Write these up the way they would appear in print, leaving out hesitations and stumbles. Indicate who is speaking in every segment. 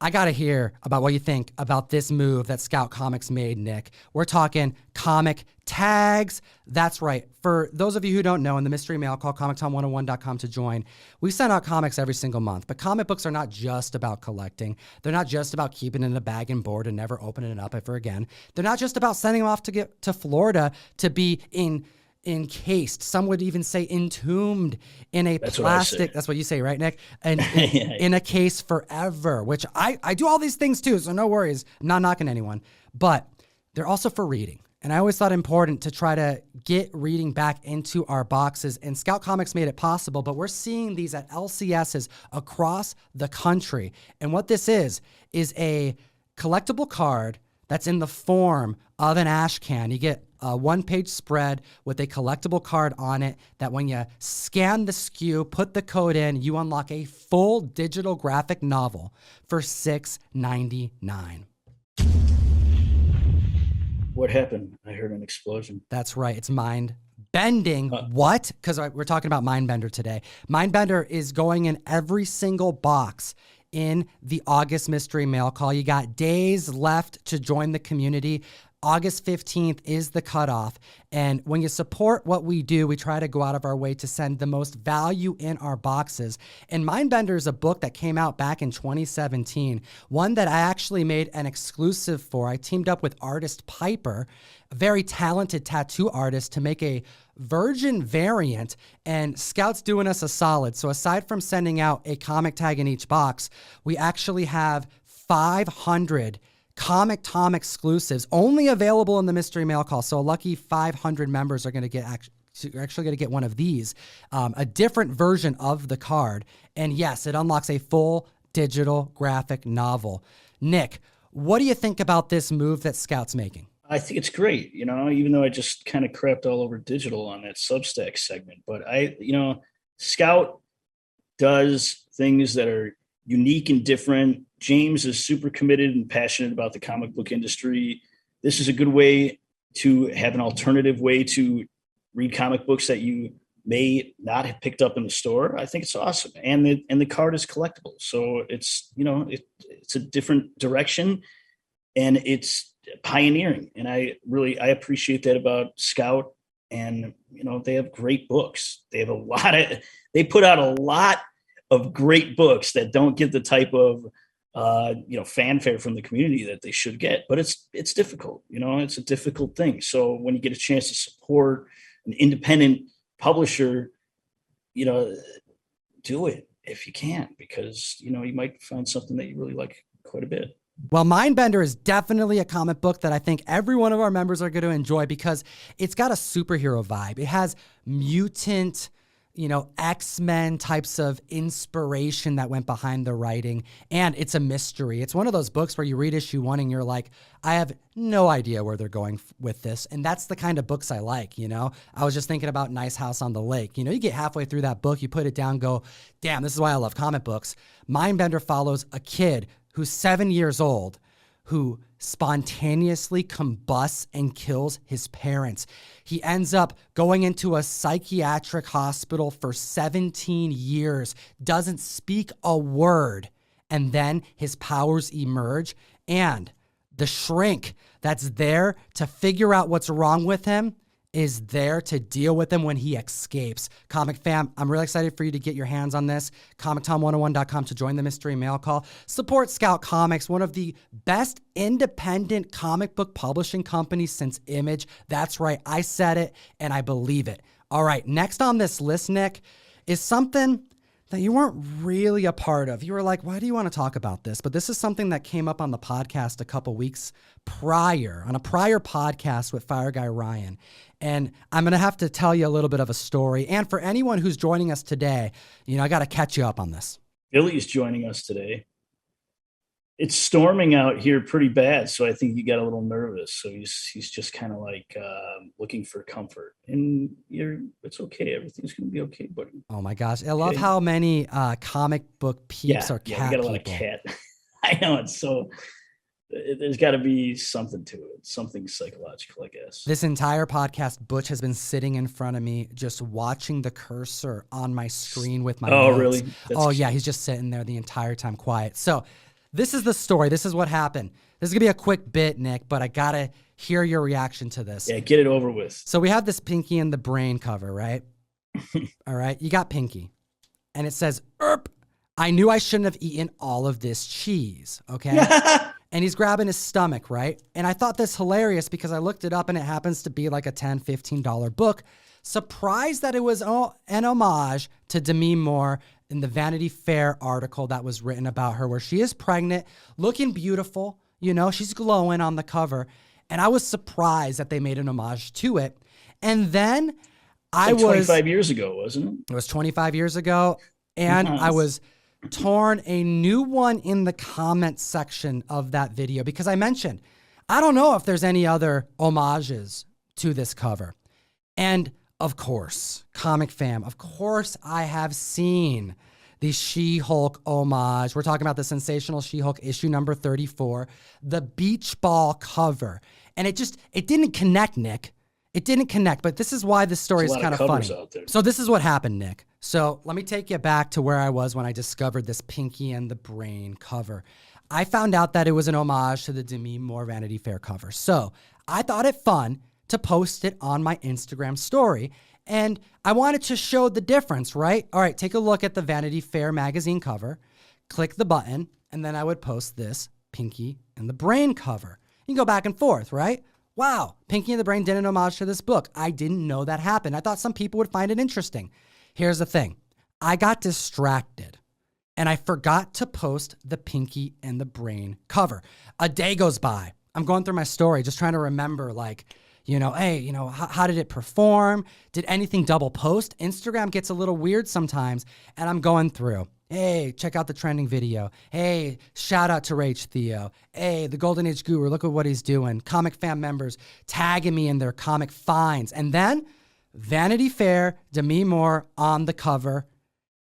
Speaker 1: I got to hear about what you think about this move that Scout Comics made, Nick. We're talking comic tags. That's right. For those of you who don't know, in the mystery mail, call Comictom101.com to join. We send out comics every single month, but comic books are not just about collecting. They're not just about keeping it in a bag and board and never opening it up ever again. They're not just about sending them off to get to Florida to be encased. Some would even say entombed in a plastic. That's what you say, right, Nick? And in a case forever, which I do all these things too, so no worries. I'm not knocking anyone, but they're also for reading. And I always thought it important to try to get reading back into our boxes, and Scout Comics made it possible, but we're seeing these at LCSs across the country. And what this is a collectible card that's in the form of an ash can. You get a one-page spread with a collectible card on it that when you scan the SKU, put the code in, you unlock a full digital graphic novel for $6.99.
Speaker 2: What happened? I heard an explosion.
Speaker 1: That's right. It's mind-bending. What? Because we're talking about Mindbender today. Mindbender is going in every single box in the August mystery mail call. You got days left to join the community. August 15th is the cutoff. And when you support what we do, we try to go out of our way to send the most value in our boxes. And Mindbender is a book that came out back in 2017, one that I actually made an exclusive for. I teamed up with artist Piper, a very talented tattoo artist, to make a virgin variant, and Scout's doing us a solid. So aside from sending out a comic tag in each box, we actually have 500 Comictom exclusives only available in the mystery mail call. So a lucky 500 members are going to get actually going to get one of these, a different version of the card. And yes, it unlocks a full digital graphic novel. Nick, what do you think about this move that Scout's making?
Speaker 2: I think it's great, even though I just kind of crapped all over digital on that Substack segment. But Scout does things that are unique and different. James is super committed and passionate about the comic book industry. This is a good way to have an alternative way to read comic books that you may not have picked up in the store. I think it's awesome. And the card is collectible. So it's, it's a different direction, and it's pioneering. And I appreciate that about Scout. And, they have great books. They put out a lot of great books that don't get the type of fanfare from the community that they should get, but it's difficult. It's a difficult thing. So when you get a chance to support an independent publisher, do it if you can, because you might find something that you really like quite a bit.
Speaker 1: Well, Mindbender is definitely a comic book that I think every one of our members are going to enjoy because it's got a superhero vibe. It has mutant, X-Men types of inspiration that went behind the writing, and it's a mystery. It's one of those books where you read issue 1 and you're like, I have no idea where they're going with this, and that's the kind of books I like, I was just thinking about Nice House on the Lake. You get halfway through that book, you put it down, go, damn, this is why I love comic books. Mindbender follows a kid who's 7 years old who spontaneously combusts and kills his parents. He ends up going into a psychiatric hospital for 17 years, doesn't speak a word, and then his powers emerge, and the shrink that's there to figure out what's wrong with him is there to deal with him when he escapes. Comic fam, I'm really excited for you to get your hands on this. Comictom101.com to join the mystery mail call. Support Scout Comics, one of the best independent comic book publishing companies since Image. That's right, I said it and I believe it. All right, next on this list, Nick, is something that you weren't really a part of. You were like, why do you want to talk about this? But this is something that came up on the podcast a couple weeks prior, on a prior podcast with Fire Guy Ryan. And I'm going to have to tell you a little bit of a story. And for anyone who's joining us today, I got to catch you up on this.
Speaker 2: Billy's joining us today. It's storming out here pretty bad, so I think he got a little nervous. So he's just kind of like looking for comfort. And it's okay. Everything's going to be okay, buddy.
Speaker 1: Oh my gosh, I love how many comic book peeps are cat.
Speaker 2: We got a lot of cat. I know, it's so. There's got to be something to it, something psychological, I guess.
Speaker 1: This entire podcast, Butch has been sitting in front of me, just watching the cursor on my screen with my notes.
Speaker 2: Really?
Speaker 1: Yeah, he's just sitting there the entire time, quiet. So this is the story. This is what happened. This is going to be a quick bit, Nick, but I got to hear your reaction to this.
Speaker 2: Yeah, get it over with.
Speaker 1: So we have this Pinky and the Brain cover, right? All right. You got Pinky. And it says, "Erp, I knew I shouldn't have eaten all of this cheese." Okay. And he's grabbing his stomach, right? And I thought this hilarious because I looked it up and it happens to be like a $10, $15 book. Surprised that it was an homage to Demi Moore in the Vanity Fair article that was written about her, where she is pregnant, looking beautiful. You know, she's glowing on the cover. And I was surprised that they made an homage to it. And then I was
Speaker 2: 25 years ago, wasn't it?
Speaker 1: It was 25 years ago. And
Speaker 2: Nice.
Speaker 1: I was torn a new one in the comment section of that video because I mentioned, I don't know if there's any other homages to this cover. And of course, Comic Fam, of course I have seen the She-Hulk homage. We're talking about the Sensational She-Hulk issue number 34, the beach ball cover. And it didn't connect, Nick. It didn't connect, but this is why this story is kind of funny.
Speaker 2: Out there.
Speaker 1: So this is what happened, Nick. So let me take you back to where I was when I discovered this Pinky and the Brain cover. I found out that it was an homage to the Demi Moore Vanity Fair cover. So I thought it fun to post it on my Instagram story. And I wanted to show the difference, right? All right, take a look at the Vanity Fair magazine cover, click the button, and then I would post this Pinky and the Brain cover. You can go back and forth, right? Wow, Pinky and the Brain did an homage to this book. I didn't know that happened. I thought some people would find it interesting. Here's the thing. I got distracted and I forgot to post the Pinky and the Brain cover. A day goes by. I'm going through my story, just trying to remember, like, hey, how did it perform? Did anything double post? Instagram gets a little weird sometimes, and I'm going through. Hey, check out the trending video. Hey, shout out to Rach Theo. Hey, the Golden Age Guru, look at what he's doing. Comic Fam members tagging me in their comic finds. And then Vanity Fair, Demi Moore on the cover.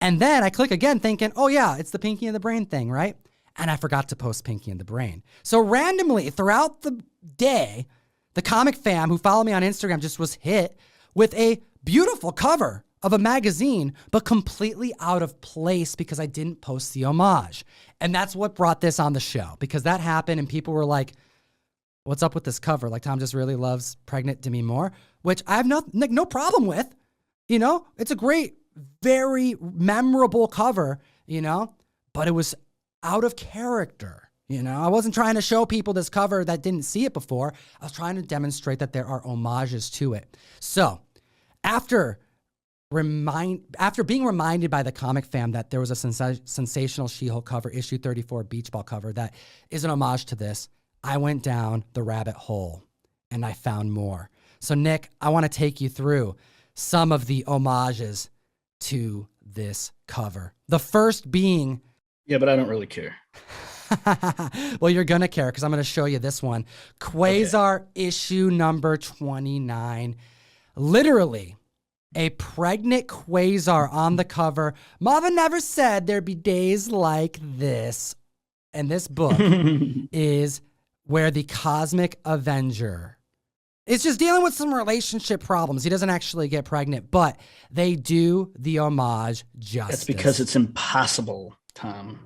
Speaker 1: And then I click again thinking, oh yeah, it's the Pinky and the Brain thing, right? And I forgot to post Pinky and the Brain. So randomly throughout the day, the Comic Fam who follow me on Instagram just was hit with a beautiful cover of a magazine, but completely out of place because I didn't post the homage. And that's what brought this on the show, because that happened and people were like, what's up with this cover? Like, Tom just really loves pregnant Demi Moore, which I have no problem with. It's a great, very memorable cover, but it was out of character. I wasn't trying to show people this cover that didn't see it before. I was trying to demonstrate that there are homages to it. So after being reminded by the Comic Fam that there was a Sensational She-Hulk cover, issue 34 beach ball cover that is an homage to this, I went down the rabbit hole and I found more. So Nick, I want to take you through some of the homages to this cover. The first being...
Speaker 2: Yeah, but I don't really care.
Speaker 1: Well, you're going to care because I'm going to show you this one. Quasar issue number 29. Literally, a pregnant Quasar on the cover. Marvin never said there'd be days like this. And this book is where the Cosmic Avenger is just dealing with some relationship problems. He doesn't actually get pregnant, but they do the homage justice.
Speaker 2: That's because it's impossible, Tom.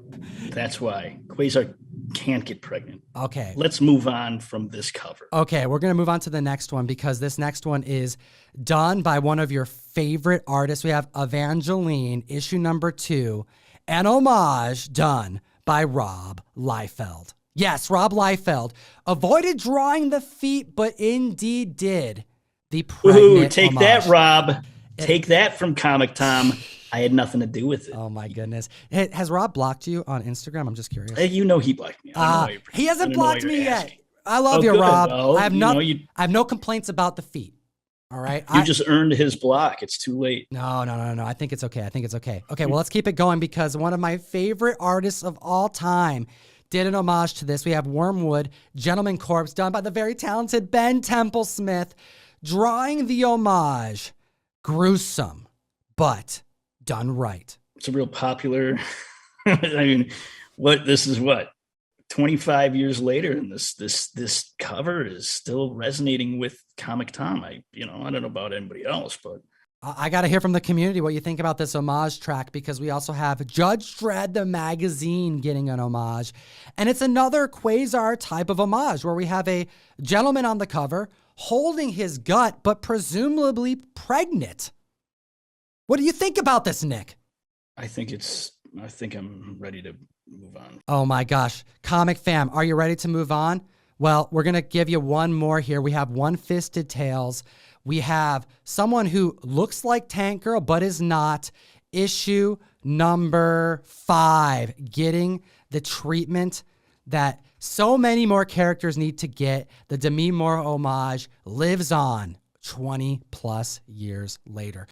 Speaker 2: That's why. Quasar can't get pregnant.
Speaker 1: Okay.
Speaker 2: Let's move on from this cover.
Speaker 1: Okay, we're going to move on to the next one because this next one is done by one of your favorite artists. We have Evangeline, issue number 2, an homage done by Rob Liefeld. Yes, Rob Liefeld avoided drawing the feet, but indeed did the pregnant
Speaker 2: take
Speaker 1: homage.
Speaker 2: that, Rob. Take that from Comic Tom. I had nothing to do with it.
Speaker 1: Oh, my goodness. Has Rob blocked you on Instagram? I'm just curious.
Speaker 2: He blocked me.
Speaker 1: He hasn't blocked me yet. I love you,
Speaker 2: good.
Speaker 1: Rob.
Speaker 2: Well,
Speaker 1: I have no complaints about the feet. All right.
Speaker 2: You just earned his block. It's too late.
Speaker 1: No. I think it's okay. Okay, well, let's keep it going because one of my favorite artists of all time did an homage to this. We have Wormwood, Gentleman Corpse, done by the very talented Ben Temple-Smith, drawing the homage. Gruesome, but done right.
Speaker 2: It's a real popular. I mean, this is 25 years later, and this cover is still resonating with Comic Tom. I don't know about anybody else, but
Speaker 1: I got to hear from the community what you think about this homage track, because we also have Judge Dredd the magazine getting an homage. And it's another Quasar type of homage where we have a gentleman on the cover holding his gut, but presumably pregnant. What do you think about this, Nick?
Speaker 2: I think I'm ready to move on.
Speaker 1: Oh my gosh. Comic fam, are you ready to move on? Well, we're going to give you one more here. We have One-Fisted Tales. We have someone who looks like Tank Girl, but is not. Issue number 5, getting the treatment that so many more characters need to get. The Demi Moore homage lives on 20 plus years later.